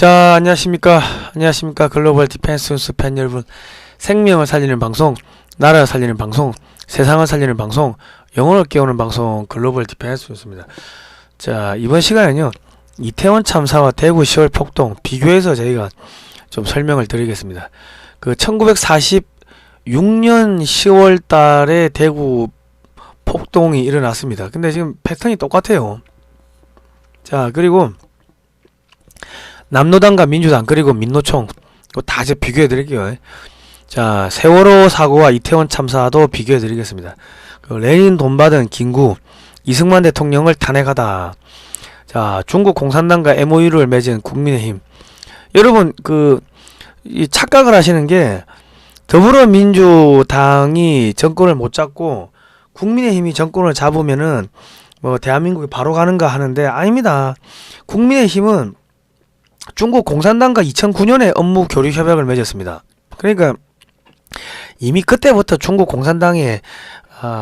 자, 안녕하십니까. 글로벌 디펜스 뉴스 팬 여러분. 생명을 살리는 방송, 나라를 살리는 방송, 세상을 살리는 방송, 영혼을 깨우는 방송, 글로벌 디펜스 뉴스입니다. 자, 이번 시간에는요, 이태원 참사와 대구 10월 폭동 비교해서 저희가 좀 설명을 드리겠습니다. 그 1946년 10월 달에 대구 폭동이 일어났습니다. 근데 지금 패턴이 똑같아요. 자, 그리고 남로당과 민주당 그리고 민노총 이거 다 이제 비교해 드릴게요. 자, 세월호 사고와 이태원 참사도 비교해 드리겠습니다. 그 레닌 돈 받은 김구 이승만 대통령을 탄핵하다. 자, 중국 공산당과 MOU를 맺은 국민의힘. 여러분 이 착각을 하시는 게 더불어민주당이 정권을 못 잡고 국민의힘이 정권을 잡으면은 뭐 대한민국이 바로 가는가 하는데 아닙니다. 국민의힘은 중국 공산당과 2009년에 업무 교류 협약을 맺었습니다. 그러니까 이미 그때부터 중국 공산당의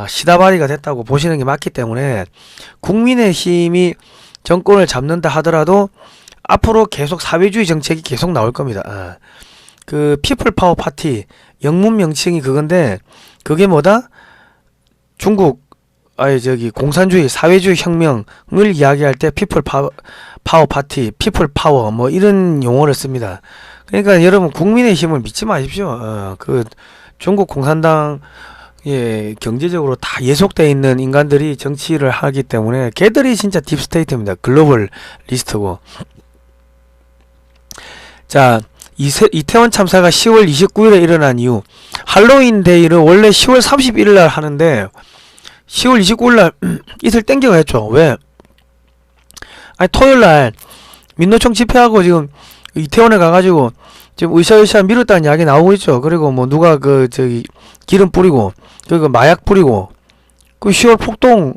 시다바리가 됐다고 보시는 게 맞기 때문에 국민의힘이 정권을 잡는다 하더라도 앞으로 계속 사회주의 정책이 계속 나올 겁니다. 그 피플 파워 파티 영문 명칭이 그건데 그게 뭐다? 중국 공산주의 사회주의 혁명을 이야기할 때 피플 파워 파티, 피플 파워 뭐 이런 용어를 씁니다. 그러니까 여러분 국민의힘을 믿지 마십시오. 그 중국 공산당에 경제적으로 다 예속되어 있는 인간들이 정치를 하기 때문에 걔들이 진짜 딥스테이트입니다. 글로벌 리스트고. 자, 이태원 참사가 10월 29일에 일어난 이후 할로윈 데이를 원래 10월 31일 날 하는데 10월 29일 날 이틀 땡겨가 했죠. 왜? 아니 토요일 날 민노총 집회하고 지금 이태원에 가가지고 지금 으쌰으쌰 미뤘다는 이야기 나오고 있죠. 그리고 뭐 누가 기름 뿌리고 그리고 마약 뿌리고 그 10월 폭동을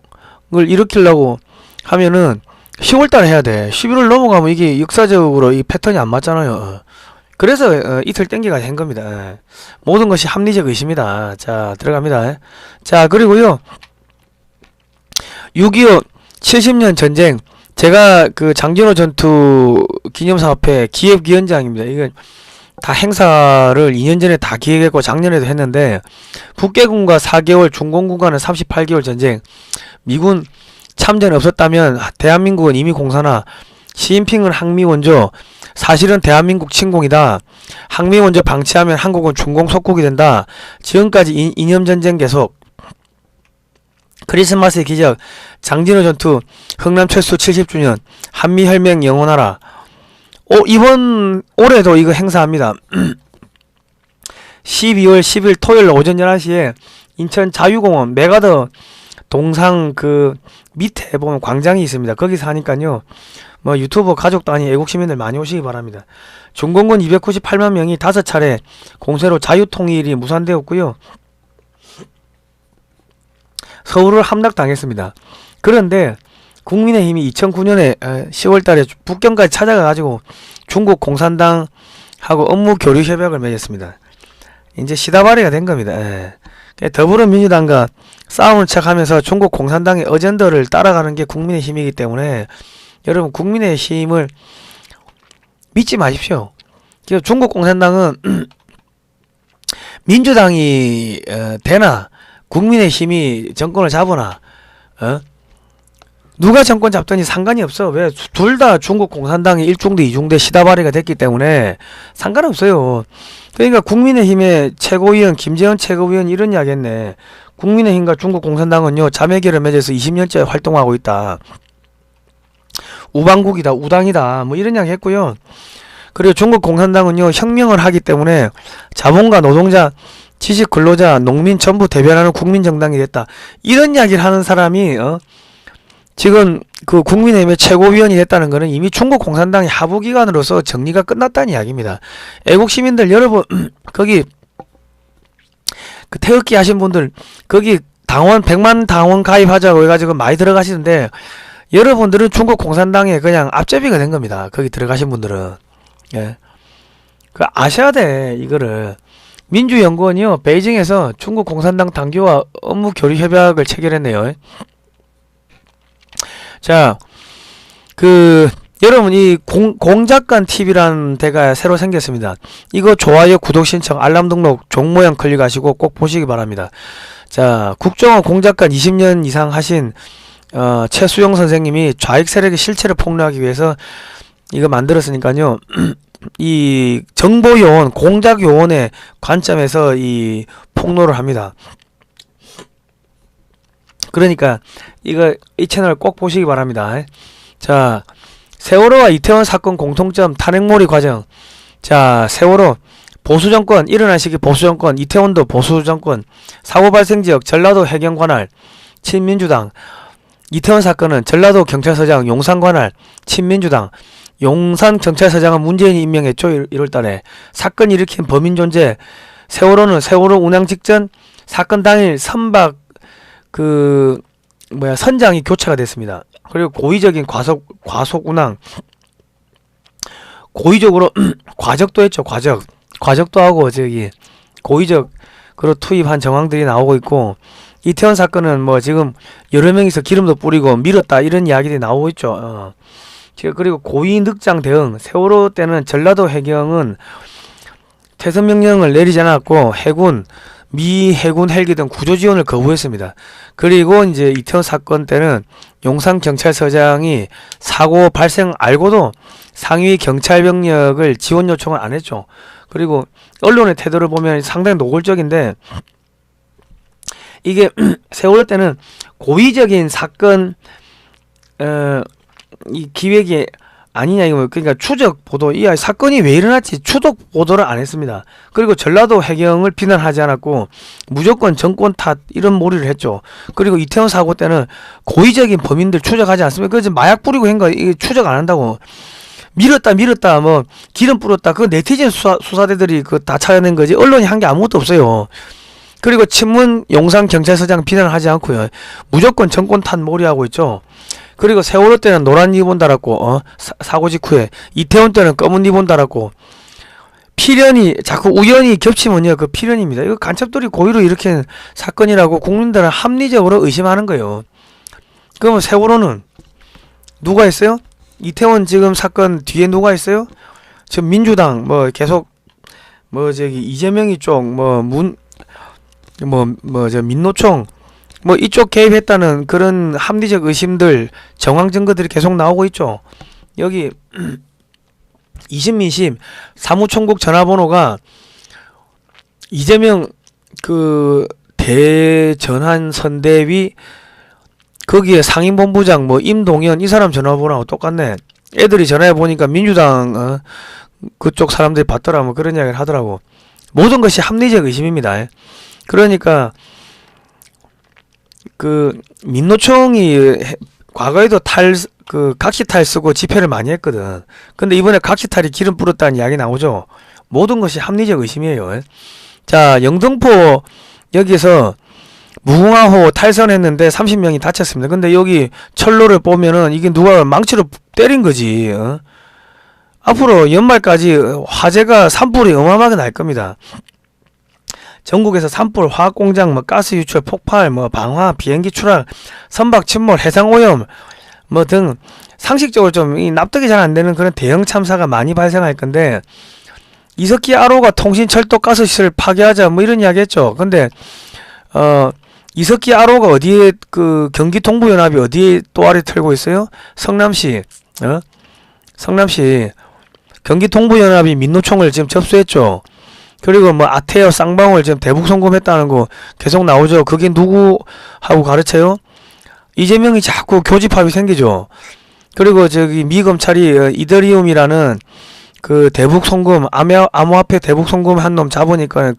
일으키려고 하면은 10월 달에 해야 돼. 11월 넘어가면 이게 역사적으로 이 패턴이 안 맞잖아요. 그래서 이틀 땡겨가 한 겁니다. 모든 것이 합리적 의심이다. 자, 들어갑니다. 자, 그리고요 6.25 70년 전쟁 제가 그 장진호 전투 기념사업회 기획위원장입니다. 이건 다 행사를 2년 전에 다 기획했고 작년에도 했는데 북계군과 4개월 중공군과는 38개월 전쟁 미군 참전 없었다면 대한민국은 이미 공산화 시진핑은 항미원조 사실은 대한민국 침공이다. 항미원조 방치하면 한국은 중공 속국이 된다. 지금까지 이념전쟁 계속 크리스마스의 기적 장진호 전투 흥남 철수 70주년 한미혈맹 영원하라. 올해도 이거 행사합니다. 12월 10일 토요일 오전 11시에 인천 자유공원 메가더 동상 그 밑에 보면 광장이 있습니다. 거기서 하니까요 뭐 유튜버 가족도 아닌 애국시민들 많이 오시기 바랍니다. 중공군 298만 명이 5차례 공세로 자유통일이 무산되었고요. 서울을 함락당했습니다. 그런데 국민의힘이 2009년에 10월달에 북경까지 찾아가가지고 중국 공산당하고 업무 교류 협약을 맺었습니다. 이제 시다바리가 된 겁니다. 더불어민주당과 싸우는 척하면서 중국 공산당의 어젠더를 따라가는 게 국민의힘이기 때문에 여러분 국민의힘을 믿지 마십시오. 중국 공산당은 민주당이 되나 국민의힘이 정권을 잡으나 누가 정권 잡더니 상관이 없어. 왜? 둘 다 중국 공산당이 1중대 2중대 시다바리가 됐기 때문에 상관없어요. 그러니까 국민의힘의 최고위원 김재현 최고위원 이런 이야기 했네. 국민의힘과 중국 공산당은요 자매결을 맺어서 20년째 활동하고 있다. 우방국이다 우당이다 뭐 이런 이야기 했고요. 그리고 중국 공산당은요 혁명을 하기 때문에 자본가 노동자 지식 근로자 농민 전부 대변하는 국민정당이 됐다. 이런 이야기를 하는 사람이 지금 그 국민의힘의 최고위원이 됐다는 것은 이미 중국 공산당의 하부기관으로서 정리가 끝났다는 이야기입니다. 애국시민들 여러분 거기 그 태극기 하신 분들 거기 당원 100만 당원 가입하자고 해가지고 많이 들어가시는데 여러분들은 중국 공산당에 그냥 앞제비가 된 겁니다. 거기 들어가신 분들은 그 아셔야 돼. 이거를 민주연구원이요 베이징에서 중국 공산당 당규와 업무 교류 협약을 체결했네요. 자, 여러분 이 공작관 TV라는 데가 새로 생겼습니다. 이거 좋아요, 구독 신청, 알람 등록, 종 모양 클릭하시고 꼭 보시기 바랍니다. 자, 국정원 공작관 20년 이상 하신 최수용 선생님이 좌익 세력의 실체를 폭로하기 위해서 이거 만들었으니까요. 이 정보요원, 공작요원의 관점에서 이 폭로를 합니다. 그러니까 이 채널 꼭 보시기 바랍니다. 자, 세월호와 이태원 사건 공통점 탄핵몰이 과정. 자, 세월호 보수정권, 일어난 시기 보수정권, 이태원도 보수정권, 사고 발생 지역 전라도 해경 관할 친민주당, 이태원 사건은 전라도 경찰서장 용산 관할 친민주당, 용산 경찰서장은 문재인이 임명했죠. 1월달에 사건 일으킨 범인 존재. 세월호는 세월호 운항 직전 사건 당일 선박 선장이 교체가 됐습니다. 그리고 고의적인 과속 운항, 고의적으로 과적도 했죠. 과적도 하고 고의적으로 투입한 정황들이 나오고 있고, 이태원 사건은 뭐 지금 여러 명이서 기름도 뿌리고 밀었다 이런 이야기들이 나오고 있죠. 그리고 고의 늑장 대응. 세월호 때는 전라도 해경은 퇴선 명령을 내리지 않았고 미 해군 헬기 등 구조 지원을 거부했습니다. 그리고 이제 이태원 사건 때는 용산 경찰서장이 사고 발생 알고도 상위 경찰 병력을 지원 요청을 안 했죠. 그리고 언론의 태도를 보면 상당히 노골적인데, 이게 세월호 때는 고의적인 사건 이 기획이 아니냐 이거. 그러니까 추적 보도, 이 사건이 왜 일어났지 추적 보도를 안 했습니다. 그리고 전라도 해경을 비난하지 않았고 무조건 정권 탓 이런 몰이를 했죠. 그리고 이태원 사고 때는 고의적인 범인들 추적하지 않습니다. 그래서 마약 뿌리고 한 거 이게 추적 안 한다고. 밀었다 뭐 기름 뿌렸다, 그거 네티즌 수사대들이 그 다 찾아낸 거지 언론이 한 게 아무것도 없어요. 그리고 친문 용산 경찰서장 비난하지 않고요. 무조건 정권 탓 몰이하고 있죠. 그리고 세월호 때는 노란 리본 달았고 사고 직후에, 이태원 때는 검은 리본 달았고, 필연이 자꾸 우연히 겹치면요 그 필연입니다. 이거 간첩들이 고의로 일으킨 사건이라고 국민들은 합리적으로 의심하는 거예요. 그러면 세월호는 누가 했어요? 이태원 지금 사건 뒤에 누가 했어요? 지금 민주당 계속 이재명이 쪽 민노총 이쪽 개입했다는 그런 합리적 의심들, 정황 증거들이 계속 나오고 있죠. 여기 이신민심 사무총국 전화번호가 이재명 대전환 선대위 거기에 상임본부장 임동연 이 사람 전화번호하고 똑같네. 애들이 전화해보니까 민주당 그쪽 사람들이 받더라 그런 이야기를 하더라고. 모든 것이 합리적 의심입니다. 그러니까 민노총이 과거에도 각시탈 쓰고 집회를 많이 했거든. 근데 이번에 각시탈이 기름 뿌렸다는 이야기 나오죠. 모든 것이 합리적 의심이에요. 자, 영등포 여기서 무궁화호 탈선했는데 30명이 다쳤습니다. 근데 여기 철로를 보면은 이게 누가 망치로 때린 거지. 앞으로 연말까지 화재가 산불이 어마어마하게 날 겁니다. 전국에서 산불, 화학공장, 가스 유출, 폭발, 방화, 비행기 추락, 선박 침몰, 해상 오염 등 상식적으로 좀 납득이 잘 안 되는 그런 대형 참사가 많이 발생할 건데, 이석기 RO가 통신, 철도, 가스시설 파괴하자 이런 이야기 했죠. 근데 이석기 RO가 어디에 경기 동부연합이 어디에 또아리 틀고 있어요? 성남시. 성남시 경기 동부연합이 민노총을 지금 접수했죠. 그리고 아태어 쌍방울 지금 대북 송금했다는 거 계속 나오죠. 그게 누구하고 가르쳐요? 이재명이 자꾸 교집합이 생기죠. 그리고 미 검찰이 이더리움이라는 대북 송금, 암호화폐 대북 송금 한 놈 잡으니까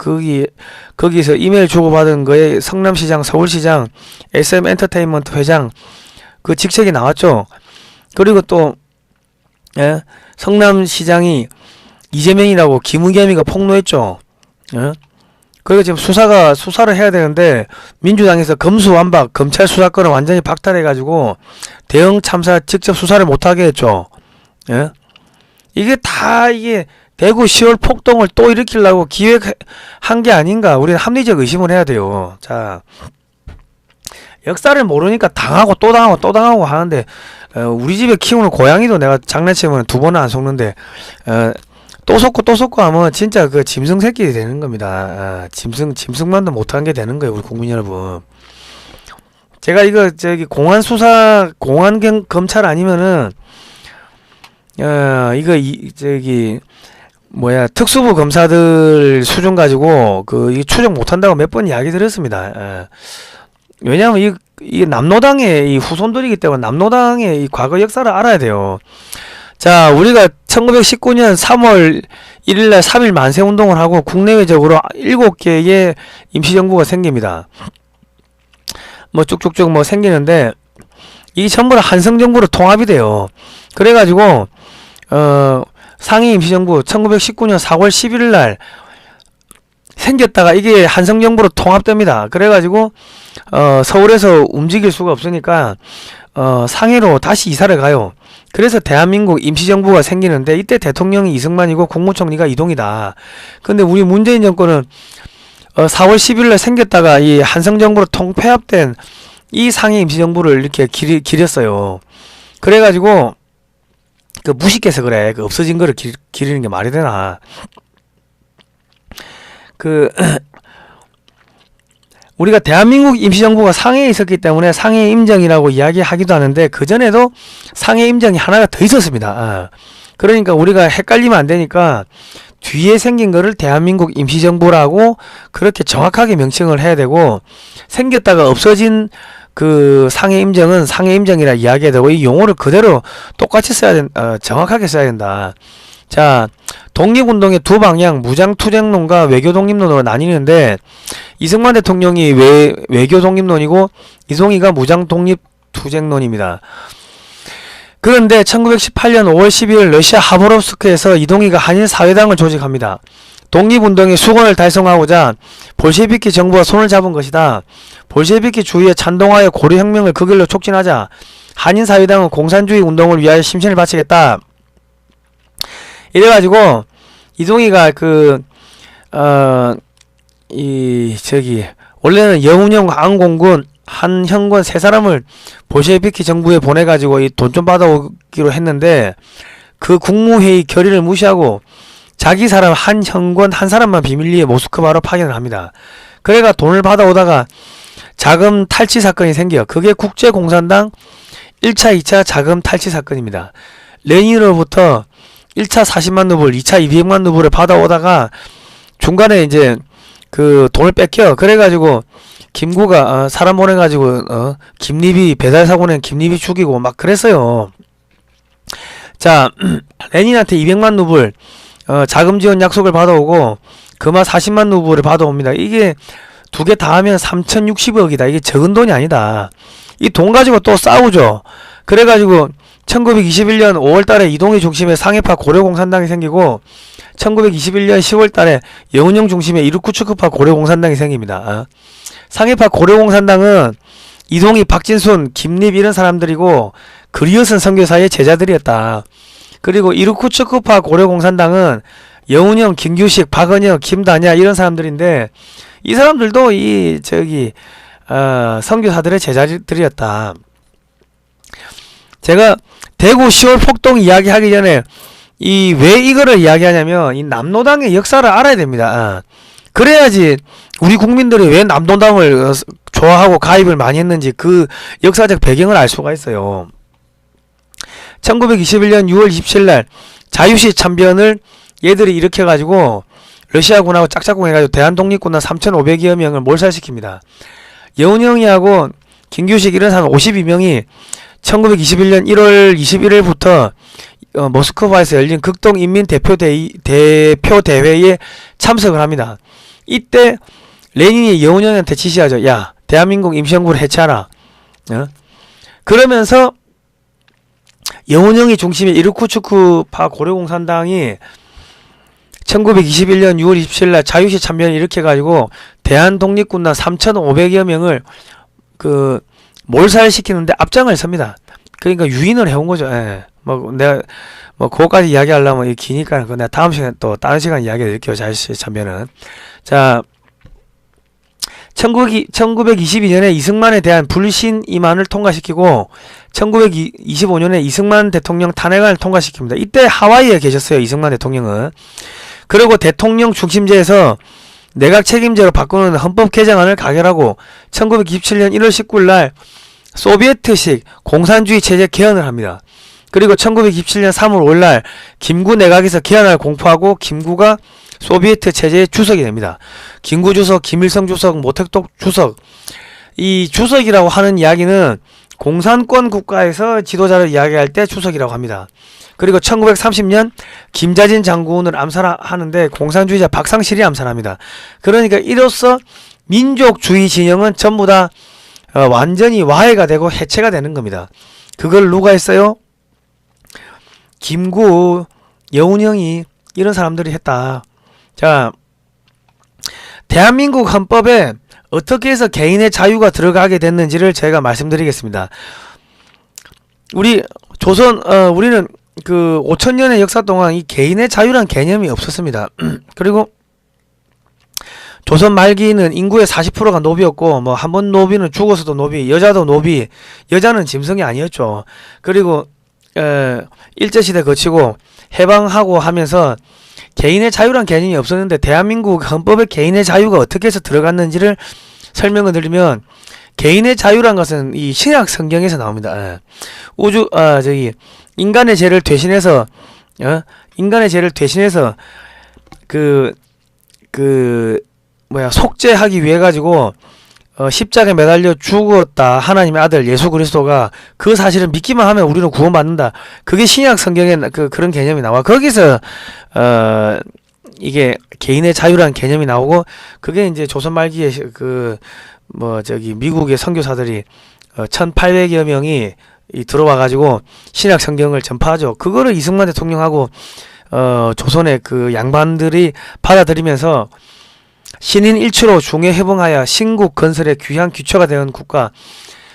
거기서 이메일 주고받은 거에 성남시장, 서울시장, SM엔터테인먼트 회장 직책이 나왔죠. 그리고 또 성남시장이 이재명이라고 김의겸이가 폭로했죠. 그리고 지금 수사를 해야 되는데 민주당에서 검수완박, 검찰 수사권을 완전히 박탈해가지고 대형 참사 직접 수사를 못하게 했죠. 이게 대구 10월 폭동을 또 일으키려고 기획한 게 아닌가. 우리는 합리적 의심을 해야 돼요. 자, 역사를 모르니까 당하고 또 당하고 또 당하고 하는데 우리 집에 키우는 고양이도 내가 장난치면 2번은 안 속는데 또 속고 하면 진짜 그 짐승 새끼이 되는 겁니다. 짐승만도 못한 게 되는 거예요, 우리 국민 여러분. 제가 이거 저기 공안 수사 공안 검찰 아니면은 이거 저기 뭐야 특수부 검사들 수준 가지고 이 추적 못한다고 몇 번 이야기 드렸습니다. 왜냐하면 이 남노당의 이 후손들이기 때문에 남노당의 이 과거 역사를 알아야 돼요. 자, 우리가 1919년 3월 1일날 3.1 만세운동을 하고 국내외적으로 7개의 임시정부가 생깁니다. 뭐 쭉쭉쭉 뭐 생기는데 이 전부 다 한성정부로 통합이 돼요. 그래가지고 상위 임시정부 1919년 4월 11일날 생겼다가 이게 한성정부로 통합됩니다. 그래가지고 서울에서 움직일 수가 없으니까 상해로 다시 이사를 가요. 그래서 대한민국 임시정부가 생기는데 이때 대통령이 이승만이고 국무총리가 이동이다. 근데 우리 문재인 정권은 4월 10일날 생겼다가 이 한성정부로 통폐합된 이 상해 임시정부를 이렇게 기렸어요. 그래가지고 무식해서 그래. 없어진 거를 기리는 게 말이 되나. 우리가 대한민국 임시정부가 상해에 있었기 때문에 상해 임정이라고 이야기하기도 하는데 그전에도 상해 임정이 하나가 더 있었습니다. 그러니까 우리가 헷갈리면 안 되니까 뒤에 생긴 거를 대한민국 임시정부라고 그렇게 정확하게 명칭을 해야 되고 생겼다가 없어진 그 상해 임정은 상해 임정이라 이야기해야 되고 이 용어를 그대로 똑같이 써야 정확하게 써야 된다. 자, 독립운동의 두 방향 무장투쟁론과 외교독립론으로 나뉘는데 이승만 대통령이 외교독립론이고 이송희가 무장독립투쟁론입니다. 그런데 1918년 5월 12일 러시아 하보롭스크에서 이동희가 한인사회당을 조직합니다. 독립운동의 수건을 달성하고자 볼셰비키 정부와 손을 잡은 것이다. 볼셰비키 주의에 찬동하여 고려혁명을 그 길로 촉진하자. 한인사회당은 공산주의 운동을 위하여 심신을 바치겠다. 이래가지고 이동희가 원래는 여운형 안공군 한형권 세 사람을 볼셰비키 정부에 보내가지고 이 돈 좀 받아오기로 했는데 그 국무회의 결의를 무시하고 자기 사람 한형권 한 사람만 비밀리에 모스크바로 파견을 합니다. 그래가 돈을 받아오다가 자금 탈취 사건이 생겨. 그게 국제공산당 1차 2차 자금 탈취 사건입니다. 레닌으로부터 1차 40만 루블, 2차 200만 루블을 받아오다가 중간에 이제 그 돈을 뺏겨. 그래가지고 김구가 사람 보내가지고 김리비 배달사고 낸 김리비 죽이고 막 그랬어요. 자, 레닌한테 200만 루블 자금 지원 약속을 받아오고 그마 40만 루블을 받아옵니다. 이게 두 개 다 하면 3060억이다. 이게 적은 돈이 아니다. 이 돈 가지고 또 싸우죠. 그래가지고 1921년 5월달에 이동희 중심의 상해파 고려공산당이 생기고 1921년 10월달에 여운형 중심의 이르쿠츠크파 고려공산당이 생깁니다. 상해파 고려공산당은 이동희, 박진순, 김립 이런 사람들이고 그리어선 선교사의 제자들이었다. 그리고 이르쿠츠크파 고려공산당은 여운형, 김규식, 박은혁, 김다냐 이런 사람들인데 이 사람들도 선교사들의 제자들이었다. 제가 대구 10월 폭동 이야기하기 전에 왜 이거를 이야기하냐면 이 남노당의 역사를 알아야 됩니다. 그래야지 우리 국민들이 왜 남노당을 좋아하고 가입을 많이 했는지 그 역사적 배경을 알 수가 있어요. 1921년 6월 27일 자유시 참변을 얘들이 일으켜가지고 러시아군하고 짝짝꿍 해가지고 대한독립군단 3,500여 명을 몰살시킵니다. 여운형이하고 김규식 이런 사람 52명이 1921년 1월 21일부터 모스크바에서 열린 극동인민대표대회에 참석을 합니다. 이때 레닌이 여운형한테 지시하죠. 야, 대한민국 임시정부를 해체하라. 그러면서 여운형이 중심의 이르쿠츠크파 고려공산당이 1921년 6월 27일 자유시 참변을 일으켜가지고 대한독립군단 3,500여 명을 몰살시키는데 앞장을 섭니다. 그러니까 유인을 해온 거죠. 예. 내가 그거까지 이야기하려면 기니까 내가 다음 시간에 또 다른 시간 이야기 드릴게요. 자유시 참변은. 자, 1922년에 이승만에 대한 불신 임안을 통과시키고 1925년에 이승만 대통령 탄핵안을 통과시킵니다. 이때 하와이에 계셨어요. 이승만 대통령은. 그리고 대통령 중심제에서 내각 책임제로 바꾸는 헌법 개정안을 가결하고 1927년 1월 19일 날 소비에트식 공산주의 체제 개헌을 합니다. 그리고 1927년 3월 5일 날 김구 내각에서 개헌을 공포하고 김구가 소비에트 체제의 주석이 됩니다. 김구 주석, 김일성 주석, 모택동 주석. 이 주석이라고 하는 이야기는 공산권 국가에서 지도자를 이야기할 때 주석이라고 합니다. 그리고 1930년 김자진 장군을 암살하는데 공산주의자 박상실이 암살합니다. 그러니까 이로써 민족주의 진영은 전부 다 완전히 와해가 되고 해체가 되는 겁니다. 그걸 누가 했어요? 김구, 여운형이 이런 사람들이 했다. 자, 대한민국 헌법에 어떻게 해서 개인의 자유가 들어가게 됐는지를 제가 말씀드리겠습니다. 우리는 그 5천년의 역사 동안 이 개인의 자유란 개념이 없었습니다. 그리고 조선 말기는 인구의 40%가 노비였고, 뭐 한 번 노비는 죽어서도 노비, 여자도 노비, 여자는 짐승이 아니었죠. 그리고 일제시대 거치고 해방하고 하면서 개인의 자유란 개념이 없었는데 대한민국 헌법에 개인의 자유가 어떻게 해서 들어갔는지를 설명을 드리면, 개인의 자유란 것은 이 신약 성경에서 나옵니다. 인간의 죄를 대신해서 속죄하기 위해 가지고 십자가에 매달려 죽었다. 하나님의 아들 예수 그리스도가. 그 사실을 믿기만 하면 우리는 구원받는다. 그게 신약 성경에 그런 개념이 나와. 거기서 이게 개인의 자유라는 개념이 나오고, 그게 이제 조선 말기에 미국의 선교사들이 1800여 명이 들어와 가지고 신약 성경을 전파하죠. 그거를 이승만 대통령하고 조선의 그 양반들이 받아들이면서 신인 일치로 중에 해봉하여 신국 건설의 귀한 기초가 되는 국가.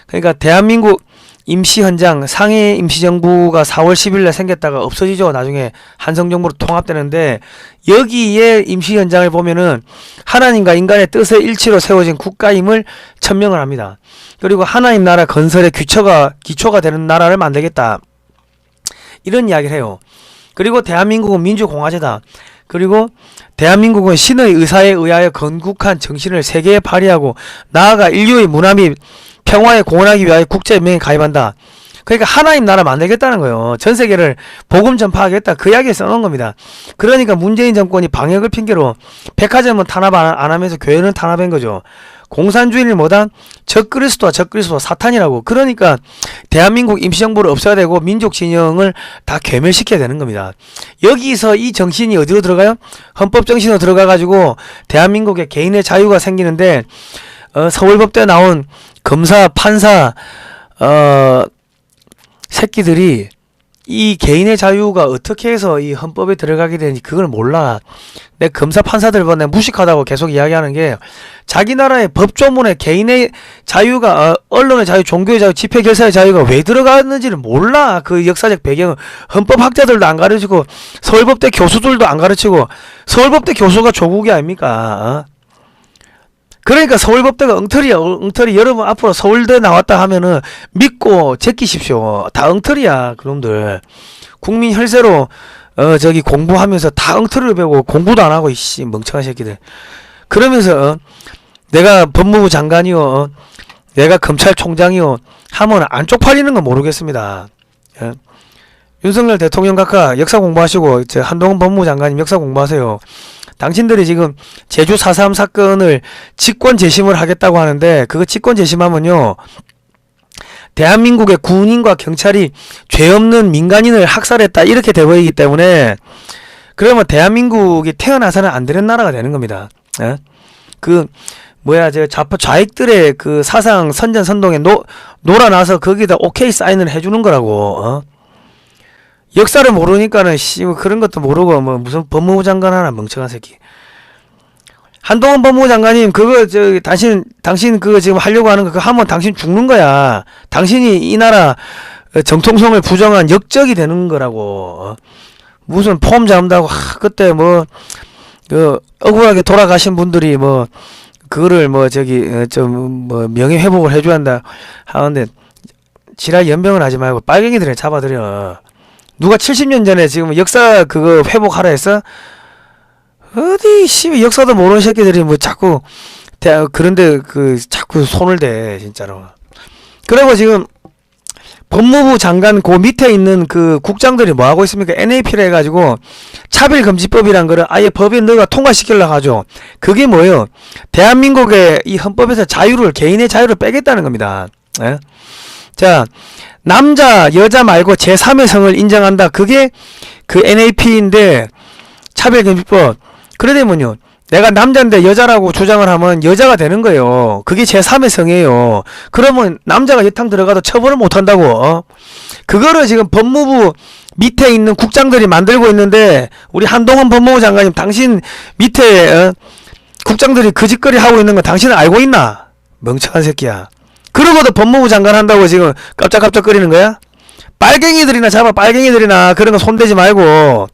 그러니까 대한민국 임시헌장, 상해 임시정부가 4월 10일에 생겼다가 없어지죠. 나중에 한성정부로 통합되는데, 여기에 임시헌장을 보면은 하나님과 인간의 뜻의 일치로 세워진 국가임을 천명을 합니다. 그리고 하나님 나라 건설의 기초가 되는 나라를 만들겠다, 이런 이야기를 해요. 그리고 대한민국은 민주공화제다. 그리고 대한민국은 신의 의사에 의하여 건국한 정신을 세계에 발휘하고 나아가 인류의 문화 및 평화에 공헌하기 위하여 국제연맹에 가입한다. 그러니까 하나님 나라 만들겠다는 거예요. 전 세계를 복음 전파하겠다. 그 이야기에 써놓은 겁니다. 그러니까 문재인 정권이 방역을 핑계로 백화점은 탄압 안 하면서 교회는 탄압한 거죠. 공산주의는 뭐다? 적그리스도와 사탄이라고. 그러니까 대한민국 임시정부를 없애야 되고 민족 진영을 다 괴멸시켜야 되는 겁니다. 여기서 이 정신이 어디로 들어가요? 헌법 정신으로 들어가 가지고 대한민국의 개인의 자유가 생기는데, 서울법대에 나온 검사, 판사 새끼들이 이 개인의 자유가 어떻게 해서 이 헌법에 들어가게 되는지 그걸 몰라. 내 검사 판사들 보내 무식하다고 계속 이야기하는 게, 자기 나라의 법조문에 개인의 자유가 언론의 자유, 종교의 자유, 집회 결사의 자유가 왜 들어가는지를 몰라. 그 역사적 배경은 헌법학자들도 안 가르치고 서울법대 교수들도 안 가르치고. 서울법대 교수가 조국이 아닙니까? 그러니까 서울법대가 엉터리야. 엉터리. 여러분 앞으로 서울대 나왔다 하면은 믿고 제끼십시오. 다 엉터리야, 그놈들. 국민 혈세로 공부하면서 다 엉터리를 배우고 공부도 안 하고, 이씨 멍청한 새끼들. 그러면서 내가 법무부 장관이요, 내가 검찰총장이요 하면 안 쪽팔리는 건 모르겠습니다. 예? 윤석열 대통령 각하 역사 공부하시고, 한동훈 법무부 장관님 역사 공부하세요. 당신들이 지금 제주 4.3 사건을 직권 재심을 하겠다고 하는데, 그거 직권 재심하면요, 대한민국의 군인과 경찰이 죄 없는 민간인을 학살했다, 이렇게 돼버리기 때문에, 그러면 대한민국이 태어나서는 안 되는 나라가 되는 겁니다. 예? 좌익들의 그 사상 선전선동에 놀아나서 거기다 오케이 사인을 해주는 거라고. 역사를 모르니까는 그런 것도 모르고 무슨 법무부 장관 하나, 멍청한 새끼. 한동훈 법무부 장관님, 그거 당신 그거 지금 하려고 하는 거 그거 하면 당신 죽는 거야. 당신이 이 나라 정통성을 부정한 역적이 되는 거라고. 무슨 폼 잡는다고. 그때 억울하게 돌아가신 분들이 그거를 뭐 저기 좀 뭐 명예 회복을 해줘야 한다 하는데 지랄 연병을 하지 말고 빨갱이들을 잡아들여. 누가 70년 전에 지금 역사 그거 회복하라 했어? 어디 씨 역사도 모르는 새끼들이 뭐 자꾸 그런데 그 자꾸 손을 대 진짜로. 그리고 지금 법무부 장관 그 밑에 있는 그 국장들이 뭐 하고 있습니까? NAP를 해가지고 차별금지법이란 거를 아예 법에 너가 통과시키려고 하죠. 그게 뭐예요? 대한민국의 이 헌법에서 자유를 개인의 자유를 빼겠다는 겁니다. 예? 자, 남자 여자 말고 제3의 성을 인정한다. 그게 그 NAP인데 차별금지법. 그러려면요 내가 남자인데 여자라고 주장을 하면 여자가 되는 거예요. 그게 제3의 성이에요. 그러면 남자가 여탕 들어가도 처벌을 못한다고. 그거를 지금 법무부 밑에 있는 국장들이 만들고 있는데 우리 한동훈 법무부 장관님 당신 밑에 국장들이 그 짓거리 하고 있는 거 당신은 알고 있나? 멍청한 새끼야. 그러고도 법무부 장관 한다고 지금 깜짝깜짝거리는 거야? 빨갱이들이나 잡아 빨갱이들이나 그런 거 손대지 말고.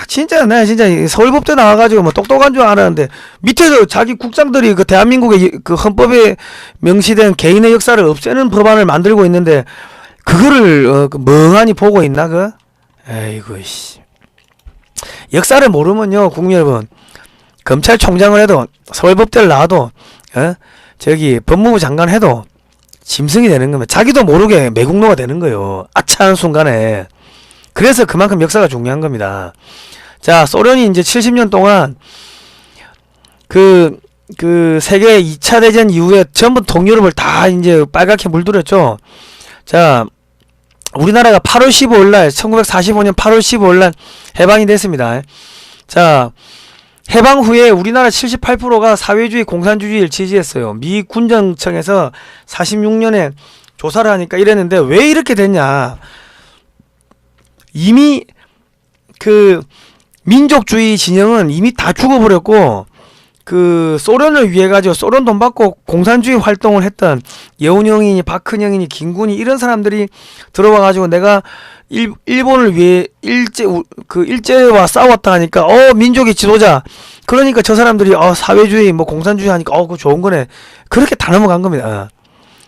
진짜 나 진짜 서울법대 나와가지고 뭐 똑똑한 줄 알았는데 밑에서 자기 국장들이 그 대한민국의 그 헌법에 명시된 개인의 역사를 없애는 법안을 만들고 있는데 그거를 멍하니 보고 있나 그? 에이구 씨. 역사를 모르면요 국민 여러분 검찰총장을 해도 서울법대를 나와도 저기 법무부 장관 해도 짐승이 되는 겁니다. 자기도 모르게 매국노가 되는 거예요. 아차하는 순간에. 그래서 그만큼 역사가 중요한 겁니다. 자, 소련이 이제 70년 동안 그 세계 2차 대전 이후에 전부 동유럽을 다 이제 빨갛게 물들였죠. 자, 우리나라가 8월 15일 날 1945년 8월 15일 날 해방이 됐습니다. 자, 해방 후에 우리나라 78%가 사회주의 공산주의를 지지했어요. 미 군정청에서 46년에 조사를 하니까 이랬는데 왜 이렇게 됐냐? 이미 그 민족주의 진영은 이미 다 죽어버렸고 그 소련을 위해 가지고 소련 돈 받고 공산주의 활동을 했던 여운형이니 박헌영이니 김군이 이런 사람들이 들어와 가지고 내가 일본을 위해 일제와 싸웠다 하니까 민족의 지도자. 그러니까 저 사람들이 사회주의 뭐 공산주의 하니까 그거 좋은 거네. 그렇게 다 넘어간 겁니다.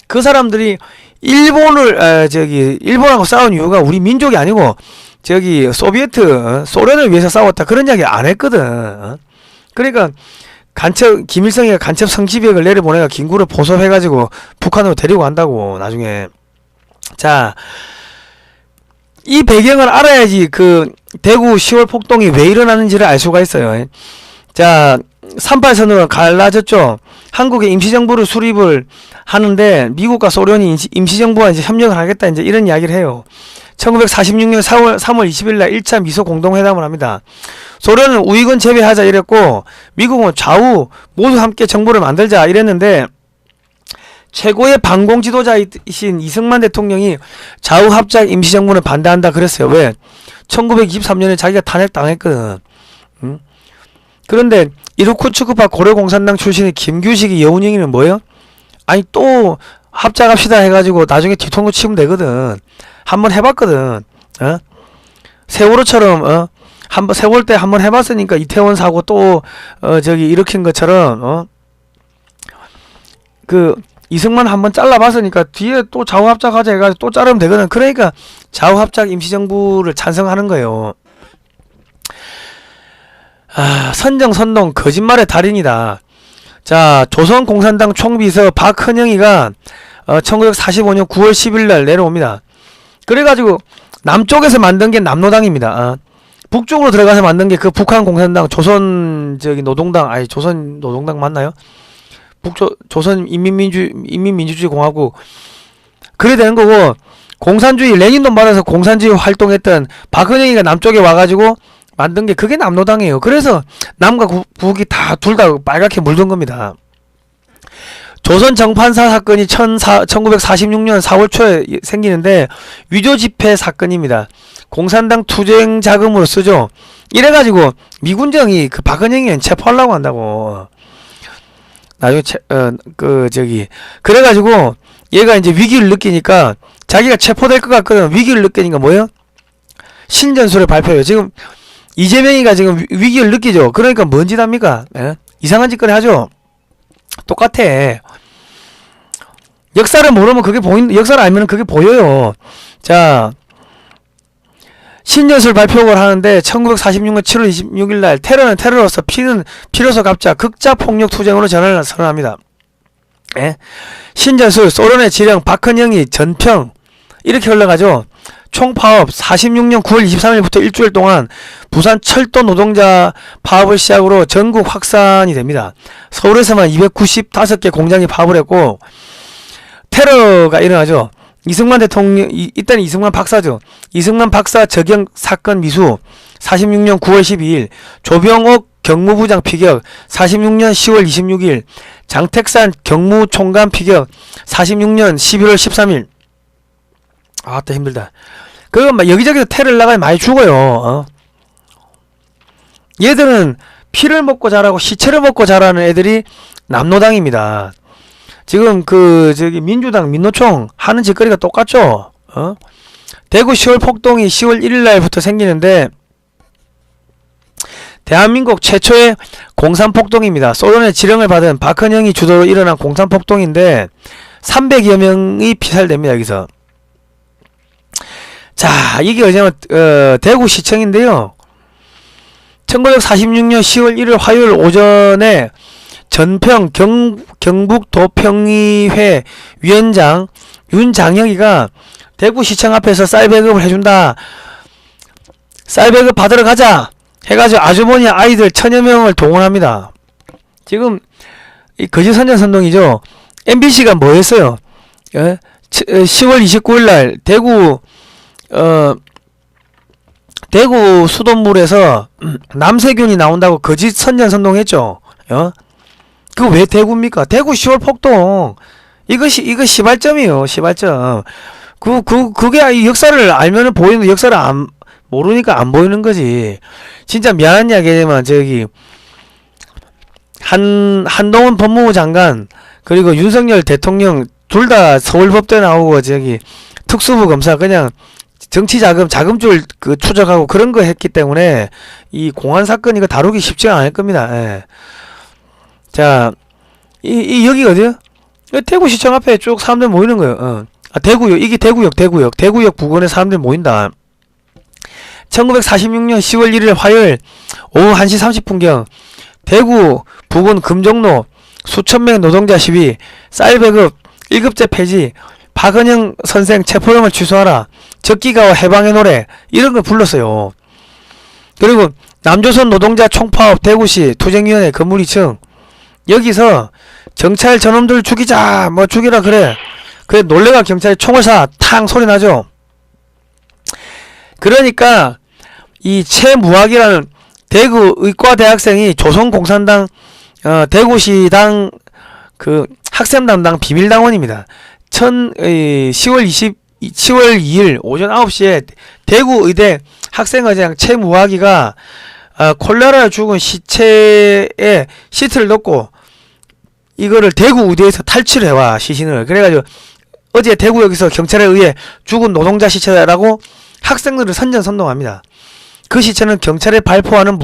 그 사람들이 일본하고 싸운 이유가 우리 민족이 아니고 소련을 위해서 싸웠다 그런 이야기 안 했거든. 그러니까 김일성이가 간첩 성취비역을 내려보내가 김구를 포섭해가지고 북한으로 데리고 간다고 나중에. 자, 이 배경을 알아야지 그 대구 10월 폭동이 왜 일어나는지를 알 수가 있어요. 자, 38선으로 갈라졌죠. 한국의 임시정부를 수립을 하는데 미국과 소련이 임시정부와 이제 협력을 하겠다 이제 이런 이야기를 해요. 1946년 3월 20일 날 1차 미소 공동회담을 합니다. 소련은 우익은 제외하자 이랬고 미국은 좌우 모두 함께 정부를 만들자 이랬는데 최고의 반공 지도자이신 이승만 대통령이 좌우 합작 임시정부는 반대한다 그랬어요. 왜? 1923년에 자기가 탄핵당했거든. 그런데 이루쿠츠크파 고려공산당 출신의 김규식이 여운형이는 뭐예요? 아니 또 합작합시다 해가지고 나중에 뒤통수 치면 되거든. 한번 해봤거든. 세월호처럼 세월 때 한번 해봤으니까 이태원 사고 또 일으킨 것처럼 그 이승만 한번 잘라봤으니까 뒤에 또 좌우합작하자 해가지고 또 자르면 되거든. 그러니까 좌우합작 임시정부를 찬성하는 거예요. 선정선동 거짓말의 달인이다. 자, 조선공산당 총비서 박헌영이가 1945년 9월 10일 날 내려옵니다. 그래가지고 남쪽에서 만든 게 남노당입니다. 북쪽으로 들어가서 만든 게 그 북한 공산당 조선 노동당 조선 노동당 맞나요? 조선 인민민주주의 공화국 그래 되는 거고 공산주의 레닌 돈 받아서 공산주의 활동했던 박헌영이가 남쪽에 와가지고 만든 게 그게 남노당이에요. 그래서 남과 북이 다 둘 다 빨갛게 물든 겁니다. 조선 정판사 사건이 1946년 4월 초에 생기는데 위조 지폐 사건입니다. 공산당 투쟁 자금으로 쓰죠. 이래가지고 미군정이 그 박헌영이는 체포하려고 한다고. 나중에 그래가지고 얘가 이제 위기를 느끼니까 자기가 체포될 것 같거든. 위기를 느끼니까 뭐예요? 신전술을 발표해요. 지금 이재명이가 지금 위기를 느끼죠. 그러니까 뭔 짓 합니까? 이상한 짓거리 하죠. 똑같아. 역사를 모르면 그게 역사를 알면 그게 보여요. 자, 신년술 발표를 하는데 1946년 7월 26일 날 테러는 테러로서 피는 피로서 갚자 극자 폭력 투쟁으로 전환을 선언합니다. 예? 신전술 소련의 지령 박헌영이 전평 이렇게 흘러가죠. 총파업 46년 9월 23일부터 일주일 동안 부산 철도 노동자 파업을 시작으로 전국 확산이 됩니다. 서울에서만 295개 공장이 파업을 했고 테러가 일어나죠. 이승만 대통령 일단 이승만 박사죠. 이승만 박사 저격 사건 미수 46년 9월 12일 조병옥 경무부장 피격 46년 10월 26일 장택산 경무총감 피격 46년 11월 13일 아따 힘들다. 그거 막 여기저기서 테러를 나가면 많이 죽어요. 얘들은 피를 먹고 자라고 시체를 먹고 자라는 애들이 남노당입니다. 지금 저기 민주당 민노총 하는 짓거리가 똑같죠. 대구 10월 폭동이 10월 1일날부터 생기는데 대한민국 최초의 공산폭동입니다. 소련의 지령을 받은 박헌영이 주도로 일어난 공산폭동인데 300여 명이 피살됩니다. 여기서 자 이게 어제는 대구시청인데요. 1946년 10월 1일 화요일 오전에 전평 경북도평의회 위원장 윤장혁이가 대구시청 앞에서 쌀 배급을 해준다. 쌀 배급 받으러 가자 해가지고 아주머니 아이들 1000여 명을 동원합니다. 지금 이 거짓선전선동이죠. MBC가 뭐 했어요? 10월 29일날 대구 수돗물에서 남세균이 나온다고 거짓선전선동했죠. 그거 왜 대구입니까? 대구 10월 폭동. 이거 시발점이에요. 시발점. 그게 역사를 알면은 보이는데 역사를 모르니까 안 보이는 거지. 진짜 미안한 이야기지만 저기 한동훈 법무부 장관 그리고 윤석열 대통령 둘 다 서울법대 나오고 저기 특수부 검사 그냥 정치 자금줄 추적하고 그런 거 했기 때문에 이 공안 사건 이거 다루기 쉽지가 않을 겁니다. 예. 자, 여기가 어디야? 대구시청 앞에 쭉 사람들 모이는 거예요. 대구역, 이게 대구역 부근에 사람들 모인다. 1946년 10월 1일 화요일 오후 1시 30분경 대구 부근 금정로 수천 명의 노동자 시위, 쌀 배급 1급제 폐지, 박헌영 선생 체포영을 취소하라, 적기가와 해방의 노래 이런 걸 불렀어요. 그리고 남조선 노동자 총파업 대구시 투쟁위원회 건물 2층 여기서 경찰 저놈들 죽이자 뭐 죽이라 그래 놀래가 경찰이 총을 쏴 탕 소리 나죠. 그러니까 이 최무학이라는 대구 의과대학생이 조선공산당 대구시당 학생 담당 비밀당원입니다. 10월 2일 오전 9시에 대구 의대 학생회장 최무학이가 콜레라에 죽은 시체에 시트를 넣고 이거를 대구 의대에서 탈취를 해와 시신을. 그래가지고 어제 대구역에서 경찰에 의해 죽은 노동자 시체라고 학생들을 선전선동합니다. 그 시체는 경찰에 발포하는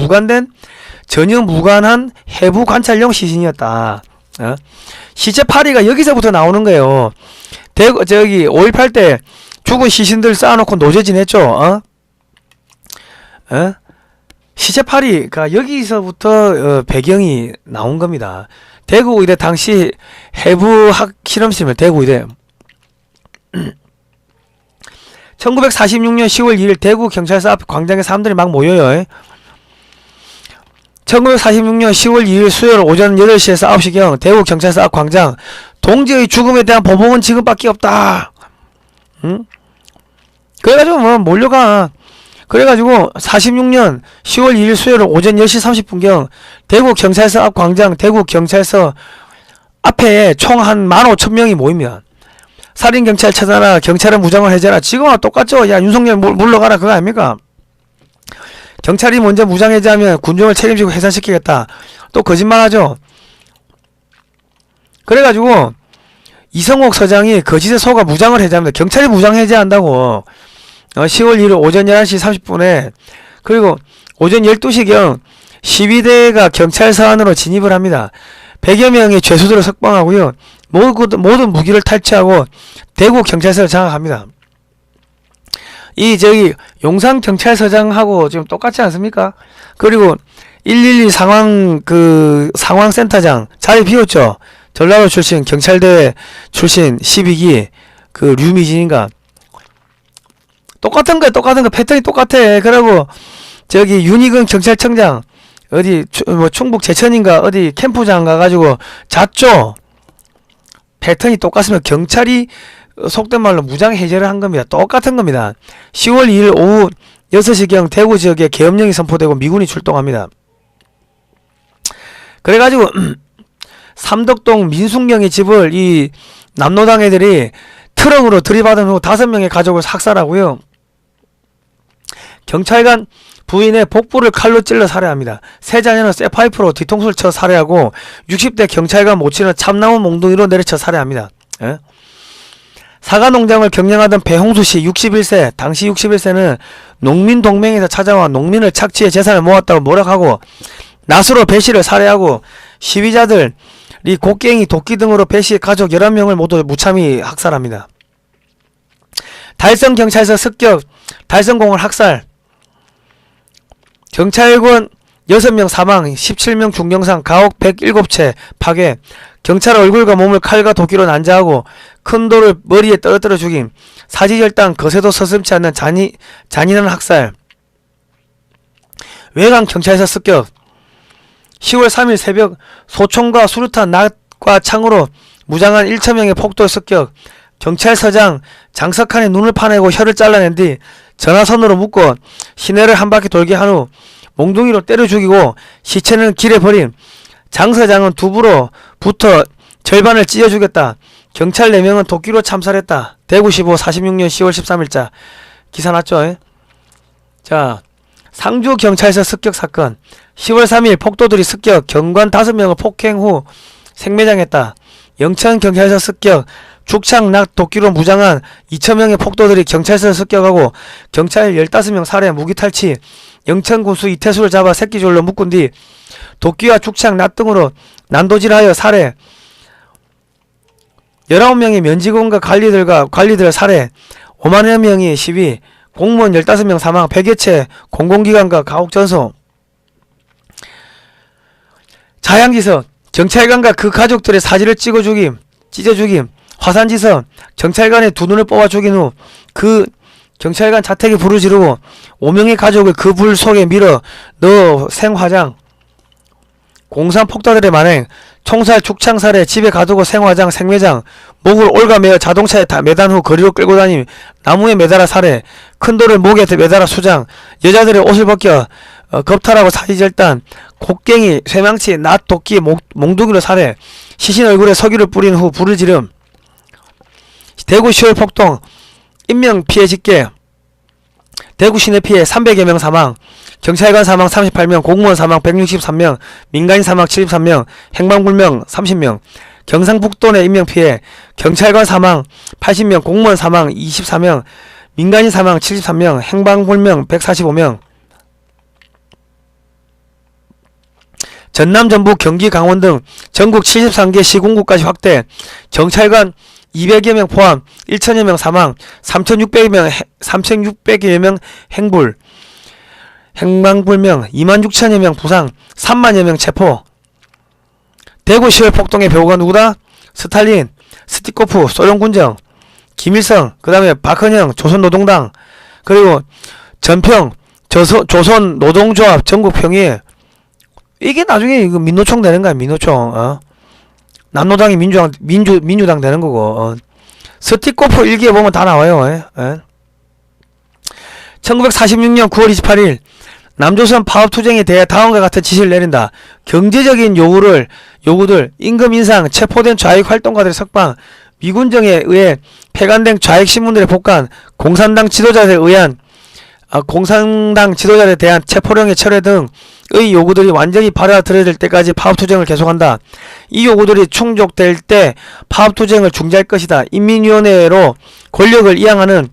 전혀 무관한 해부 관찰용 시신이었다. 시체 파리가 여기서부터 나오는 거예요. 저기 5.18 때 죽은 시신들 쌓아놓고 노제진 했죠. 시체 파리가 여기서부터 배경이 나온 겁니다. 대구 의대 당시 해부학 실험실을 대구 의대 1946년 10월 2일 대구 경찰서 앞 광장에 사람들이 막 모여요. 1946년 10월 2일 수요일 오전 8시에서 9시경 대구 경찰서 앞 광장 동지의 죽음에 대한 보복은 지금밖에 없다. 그래가지고 뭐 몰려가. 그래가지고 46년 10월 2일 수요일 오전 10시 30분경 대구 경찰서 앞 광장 대구 경찰서 앞에 총 한 15,000명이 모입니다. 살인경찰 찾아라, 경찰은 무장을 해제하라. 지금과 똑같죠. 야 윤석열 물러가라 그거 아닙니까? 경찰이 먼저 무장 해제하면 군종을 책임지고 해산시키겠다. 또 거짓말하죠. 그래가지고 이성옥 서장이 거짓에 속아 무장을 해제합니다. 경찰이 무장 해제한다고. 10월 1일 오전 11시 30분에 그리고 오전 12시경 12대가 경찰서 안으로 진입을 합니다. 100여 명의 죄수들을 석방하고요. 모든 무기를 탈취하고 대구 경찰서를 장악합니다. 저기 용산 경찰서장하고 지금 똑같지 않습니까? 그리고 112 상황센터장 자리 비웠죠. 전라도 출신 경찰대 출신 12기 류미진인가 똑같은 거 패턴이 똑같아. 그리고 저기 윤희근 경찰청장 어디 충북 제천인가 어디 캠프장 가가지고 잤죠. 패턴이 똑같으면 경찰이 속된 말로 무장 해제를 한 겁니다. 똑같은 겁니다. 10월 2일 오후 6시경 대구 지역에 계엄령이 선포되고 미군이 출동합니다. 그래가지고 삼덕동 민숙령의 집을 이 남로당 애들이 트럭으로 들이받은 후 5명의 가족을 삭살하고요. 경찰관 부인의 복부를 칼로 찔러 살해합니다. 세 자녀는 쇠파이프로 뒤통수를 쳐 살해하고 60대 경찰관 모친은 참나무 몽둥이로 내려쳐 살해합니다. 예? 사과농장을 경영하던 배홍수씨 61세, 당시 61세는 농민동맹에서 찾아와 농민을 착취해 재산을 모았다고 모략하고 낫으로 배씨를 살해하고 시위자들이 곡괭이, 도끼 등으로 배씨 가족 11명을 모두 무참히 학살합니다. 달성경찰서 습격, 달성공을 학살, 경찰관 6명 사망, 17명 중경상, 가옥 107채 파괴, 경찰 얼굴과 몸을 칼과 도끼로 난자하고 큰 돌을 머리에 떨어뜨려 죽임, 사지절단, 거세도 서슴지 않는 잔인한 학살, 외강 경찰서 습격, 10월 3일 새벽 소총과 수류탄, 낫과 창으로 무장한 1,000명의 폭도 습격, 경찰서장 장석한의 눈을 파내고 혀를 잘라낸 뒤 전화선으로 묶고 시내를 한 바퀴 돌게 한 후 몽둥이로 때려 죽이고 시체는 길에 버린 장 서장은 두부로 붙어 절반을 찢어 죽였다. 경찰 4명은 도끼로 참살했다. 대구시보 46년 10월 13일자 기사 났죠? 자, 상주경찰서 습격 사건 10월 3일 폭도들이 습격 경관 5명을 폭행 후 생매장했다. 영천경찰서 습격 죽창, 낙, 도끼로 무장한 2,000명의 폭도들이 경찰서를 습격하고 경찰 15명 살해, 무기 탈취, 영천군수 이태수를 잡아 새끼줄로 묶은 뒤 도끼와 죽창, 낙 등으로 난도질하여 살해, 19명의 면직원과 관리들을 살해, 5만여 명이 시위, 공무원 15명 사망, 100여 채 공공기관과 가옥 전송, 자양지서 경찰관과 그 가족들의 사진을 찢어 죽임, 화산지서 경찰관의 두 눈을 뽑아 죽인 후 그 경찰관 자택에 불을 지르고 5명의 가족을 그 불 속에 밀어 넣어 생화장, 공산 폭도들의 만행, 총살, 죽창살해, 집에 가두고 생화장, 생매장, 목을 올가매어 자동차에 매단 후 거리로 끌고 다님, 나무에 매달아 살해, 큰 돌을 목에 매달아 수장, 여자들의 옷을 벗겨 겁탈하고 사지절단, 곡괭이, 쇠망치, 낫, 도끼, 몽둥이로 살해, 시신 얼굴에 석유를 뿌린 후 불을 지름, 대구 10월 폭동, 인명피해 집계, 대구 시내 피해 300여 명 사망, 경찰관 사망 38명, 공무원 사망 163명, 민간인 사망 73명, 행방불명 30명, 경상북도 내 인명피해, 경찰관 사망 80명, 공무원 사망 24명, 민간인 사망 73명, 행방불명 145명, 전남, 전북, 경기, 강원 등 전국 73개 시군구까지 확대, 경찰관 200여 명 포함 1,000여 명 사망, 3,600여 명 행불, 행방불명, 26,000여 명 부상, 3만여 명 체포. 대구 10월 폭동의 배우가 누구다? 스탈린, 스티코프, 소련군정, 김일성, 그 다음에 박헌영, 조선노동당, 그리고 전평, 조선노동조합 전국평의회. 이게 나중에 이거 민노총 되는 거야, 민노총. 남노당이 민주당 되는 거고. 스티코프 일기에 보면 다 나와요. 1946년 9월 28일 남조선 파업투쟁에 대해 다음과 같은 지시를 내린다. 경제적인 요구들, 임금 인상, 체포된 좌익 활동가들의 석방, 미군정에 의해 폐간된 좌익 신문들의 복간, 공산당 지도자들에 대한 체포령의 철회 등의 요구들이 완전히 받아들여질 때까지 파업투쟁을 계속한다. 이 요구들이 충족될 때 파업투쟁을 중지할 것이다. 인민위원회로 권력을 이양하는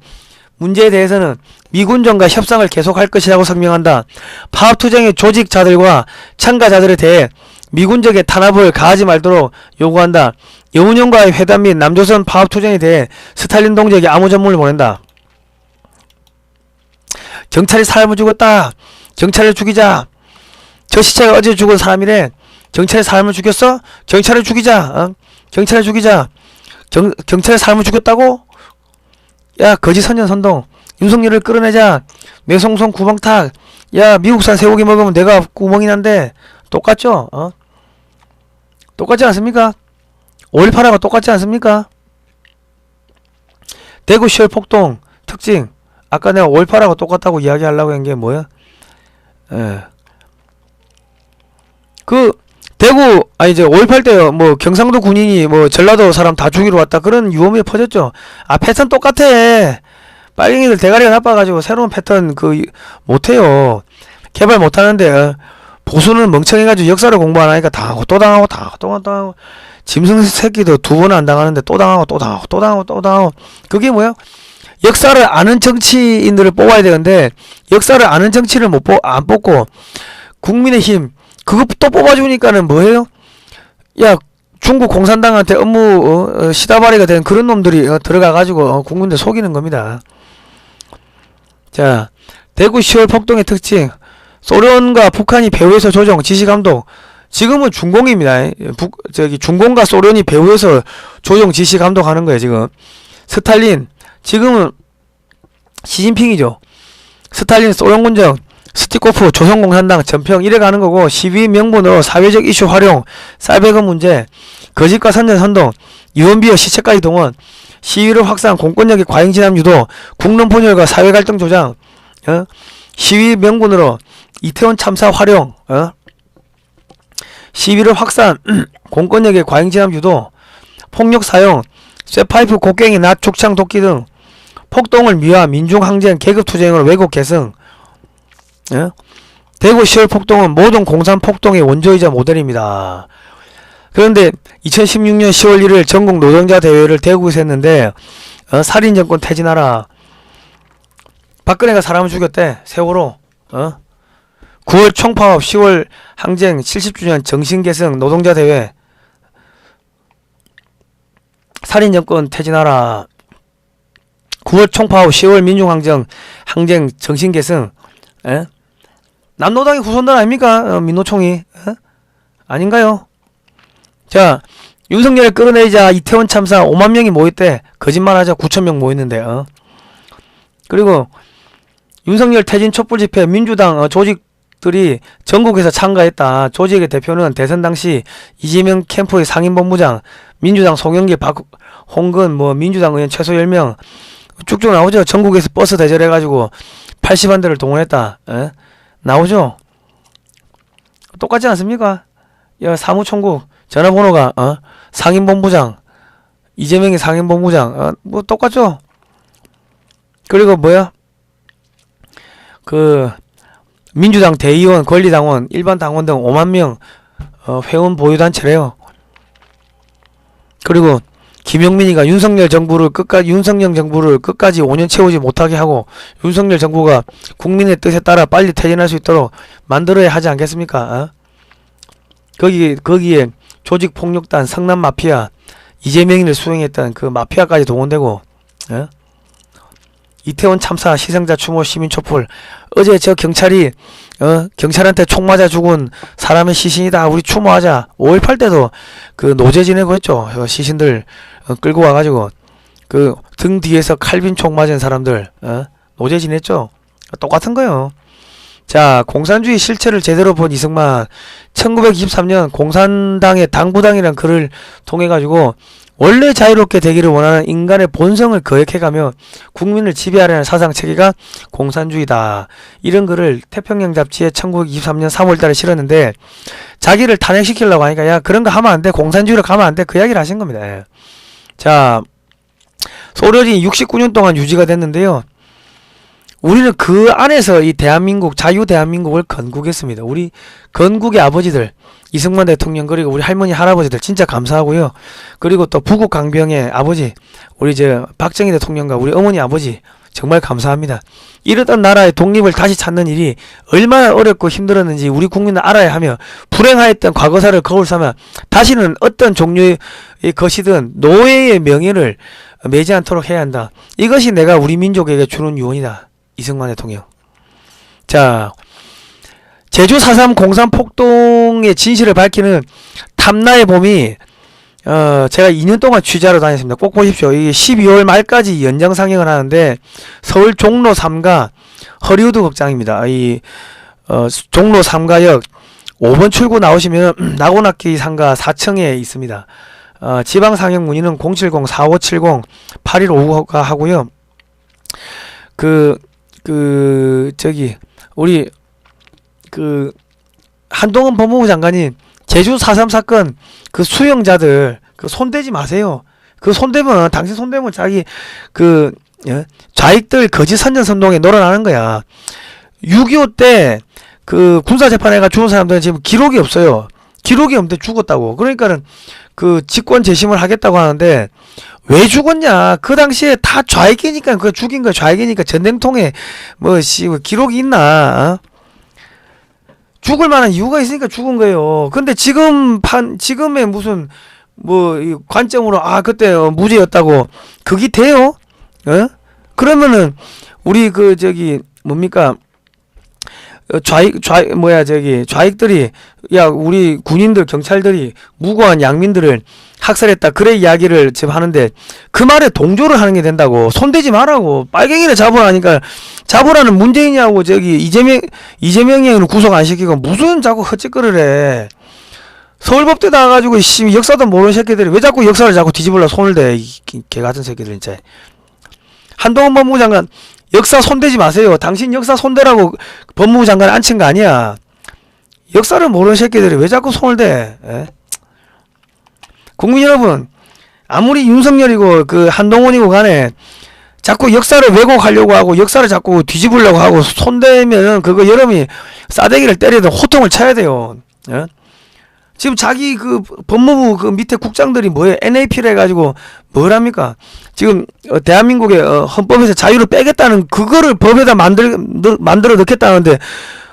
문제에 대해서는 미군정과 협상을 계속할 것이라고 성명한다. 파업투쟁의 조직자들과 참가자들에 대해 미군정의 탄압을 가하지 말도록 요구한다. 여운형과의 회담 및 남조선 파업투쟁에 대해 스탈린 동지에게 암호 전문을 보낸다. 경찰이 사람을 죽였다. 경찰을 죽이자. 저 시체가 어제 죽은 사람이래. 경찰이 사람을 죽였어? 경찰을 죽이자. 경찰을 죽이자. 경찰이 사람을 죽였다고? 야, 거짓 선전선동. 윤석열을 끌어내자. 매송송 구멍탁. 야, 미국산 쇠고기 먹으면 내가 구멍이 난데. 똑같죠? 똑같지 않습니까? 5.18하고 똑같지 않습니까? 대구 10월 폭동 특징. 아까 내가 5.18하고 똑같다고 이야기하려고 한 게 뭐야? 대구, 이제 5.18 때요, 경상도 군인이 전라도 사람 다 죽이러 왔다. 그런 유언이 퍼졌죠. 패턴 똑같아. 빨갱이들 대가리가 나빠가지고 새로운 패턴, 못해요. 개발 못하는데, 보수는 멍청해가지고 역사를 공부 안 하니까 당하고 또 당하고 또 당하고. 짐승 새끼도 2번 안 당하는데 또 당하고 또 당하고 또 당하고 또 당하고. 그게 뭐야? 역사를 아는 정치인들을 뽑아야 되는데, 역사를 아는 정치를 안 뽑고, 국민의힘, 그거 또 뽑아주니까는 뭐예요? 야, 중국 공산당한테 업무 시다바리가 된 그런 놈들이 들어가가지고 국민들 속이는 겁니다. 자, 대구 10월 폭동의 특징. 소련과 북한이 배후에서 조정, 지시감독. 지금은 중공입니다. 중공과 소련이 배후에서 조정, 지시감독하는 거예요, 지금. 스탈린. 지금은 시진핑이죠. 스탈린, 소련군정, 스티코프, 조선공산당, 전평 이래 가는 거고, 시위 명분으로 사회적 이슈 활용, 쌀배급 문제, 거짓과 선전 선동, 유언비어 시체까지 동원, 시위를 확산, 공권력의 과잉 진압 유도, 국론 분열과 사회 갈등 조장, 시위 명분으로 이태원 참사 활용, 시위를 확산, 공권력의 과잉 진압 유도, 폭력 사용, 쇠파이프, 곡괭이, 낫, 죽창, 도끼 등 폭동을 미화, 민중항쟁, 계급투쟁으로 왜곡 계승. 대구 10월 폭동은 모든 공산 폭동의 원조이자 모델입니다. 그런데 2016년 10월 1일 전국 노동자 대회를 대구에서 했는데, 살인정권 퇴진하라. 박근혜가 사람을 죽였대. 세월호. 9월 총파업, 10월 항쟁 70주년 정신계승 노동자 대회. 살인정권 퇴진하라. 9월 총파업, 10월 민중항쟁 정신계승. 남노당의 후손들 아닙니까? 민노총이. 아닌가요? 자, 윤석열을 끌어내자. 이태원 참사 5만 명이 모였대. 거짓말하자. 9천 명 모였는데. 그리고 윤석열 퇴진 촛불 집회 민주당 조직들이 전국에서 참가했다. 조직의 대표는 대선 당시 이재명 캠프의 상임본부장, 민주당 송영길, 박홍근, 민주당 의원 최소 10명 쭉쭉 나오죠. 전국에서 버스 대절해가지고 80만 대를 동원했다. 나오죠. 똑같지 않습니까? 야, 사무총국 전화번호가 상임본부장, 이재명의 상임본부장, 똑같죠. 그리고 민주당 대의원, 권리당원, 일반 당원 등 5만 명 회원 보유단체래요. 그리고 김용민이가 윤석열 정부를 끝까지 5년 채우지 못하게 하고, 윤석열 정부가 국민의 뜻에 따라 빨리 퇴진할 수 있도록 만들어야 하지 않겠습니까? 거기에 조직폭력단, 성남마피아, 이재명이를 수행했던 그 마피아까지 동원되고, 이태원 참사 희생자 추모 시민 촛불. 어제 저 경찰이 경찰한테 총 맞아 죽은 사람의 시신이다. 우리 추모하자. 5.18 때도 노제 지내고 했죠. 시신들 끌고 와가지고 등 뒤에서 칼빈 총 맞은 사람들 노제 지냈죠. 똑같은 거요. 자, 공산주의 실체를 제대로 본 이승만 1923년 공산당의 당부당이라는 글을 통해 가지고 원래 자유롭게 되기를 원하는 인간의 본성을 거역해가며 국민을 지배하려는 사상체계가 공산주의다. 이런 글을 태평양 잡지에 1923년 3월달에 실었는데, 자기를 탄핵시키려고 하니까 야, 그런 거 하면 안 돼. 공산주의로 가면 안 돼. 그 이야기를 하신 겁니다. 자, 소련이 69년 동안 유지가 됐는데요. 우리는 그 안에서 이 대한민국, 자유 대한민국을 건국했습니다. 우리 건국의 아버지들, 이승만 대통령, 그리고 우리 할머니, 할아버지들 진짜 감사하고요. 그리고 또 부국 강병의 아버지, 우리 박정희 대통령과 우리 어머니 아버지 정말 감사합니다. 이러던 나라의 독립을 다시 찾는 일이 얼마나 어렵고 힘들었는지 우리 국민은 알아야 하며, 불행하였던 과거사를 거울 삼아 다시는 어떤 종류의 것이든 노예의 명예를 매지 않도록 해야 한다. 이것이 내가 우리 민족에게 주는 유언이다. 이승만 대통령. 자, 제주 4.3 공산 폭동의 진실을 밝히는 탐나의 봄이 제가 2년 동안 취재하러 다녔습니다. 꼭 보십시오. 이게 12월 말까지 연장 상영을 하는데, 서울 종로 3가 허리우드 극장입니다. 종로 3가역 5번 출구 나오시면 나고나키 상가 4층에 있습니다. 지방 상영 문의는 070-4570-8159가 하고요. 우리 한동훈 법무부 장관이 제주 4.3 사건 그 수용자들 손대지 마세요. 손대면, 당신 손대면 자기 좌익들 거짓 선전선동에 놀아나는 거야. 6.25 때 군사재판회가 죽은 사람들은 지금 기록이 없어요. 기록이 없는데 죽었다고. 그러니까는 직권 재심을 하겠다고 하는데, 왜 죽었냐? 그 당시에 다 좌익이니까, 죽인 거 좌익이니까 전쟁통에 기록이 있나? 죽을 만한 이유가 있으니까 죽은 거예요. 근데 지금의 무슨 이 관점으로 그때 무죄였다고 그게 돼요? 그러면은 우리 뭡니까? 좌익들이, 우리 군인들, 경찰들이 무고한 양민들을 학살했다, 그래 이야기를 지금 하는데, 그 말에 동조를 하는 게 된다고. 손대지 말라고. 빨갱이를 잡으라니까. 잡으라는 문재인이하고 이재명이 구속 안 시키고 무슨 자꾸 헛짓거리를 해. 서울법대 나와가지고 역사도 모르는 새끼들이 왜 자꾸 역사를 자꾸 뒤집으려 손을 대. 개같은 새끼들 진짜. 한동훈 법무부 장관, 역사 손대지 마세요. 당신 역사 손대라고 법무부 장관 앉힌 거 아니야. 역사를 모르는 새끼들이 왜 자꾸 손을 대. 국민 여러분, 아무리 윤석열이고 한동훈이고 간에 자꾸 역사를 왜곡하려고 하고 역사를 자꾸 뒤집으려고 하고 손대면은 그거 여러분이 싸대기를 때리든 호통을 쳐야 돼요. 지금 자기 법무부 밑에 국장들이 뭐예요? NAP를 해가지고 뭘 합니까? 지금 대한민국의 헌법에서 자유를 빼겠다는 그거를 법에다 만들어 넣겠다는데,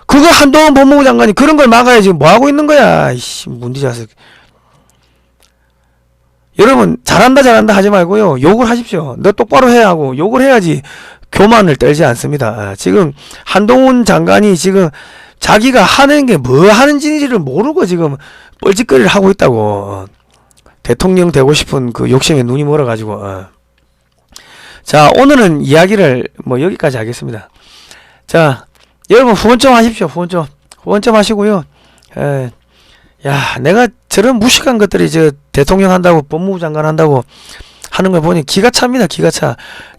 그거 한동훈 법무부 장관이 그런 걸 막아야 지금 뭐 하고 있는 거야? 이씨, 문디 자식. 여러분, 잘한다 하지 말고요, 욕을 하십시오. 너 똑바로 해야 하고 욕을 해야지 교만을 떨지 않습니다. 지금 한동훈 장관이 지금 자기가 하는 게 뭐 하는 짓인지를 모르고 지금 뻘짓거리를 하고 있다고. 대통령 되고 싶은 욕심에 눈이 멀어가지고. 자, 오늘은 이야기를 여기까지 하겠습니다. 자, 여러분 후원점 하십시오. 후원점 하시고요. 야, 내가 저런 무식한 것들이 대통령 한다고, 법무부 장관 한다고 하는 걸 보니 기가 찹니다. 기가 차.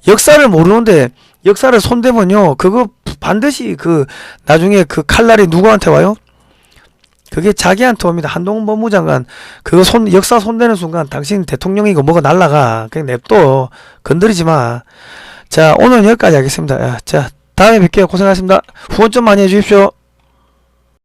역사를 모르는데 역사를 손대면요, 그거 반드시 나중에 칼날이 누구한테 와요? 그게 자기한테 옵니다. 한동훈 법무부 장관 그거 역사 손대는 순간 당신 대통령이고 뭐가 날라가. 그냥 냅둬. 건드리지 마. 자, 오늘은 여기까지 하겠습니다. 자, 다음에 뵐게요. 고생하셨습니다. 후원 좀 많이 해주십시오.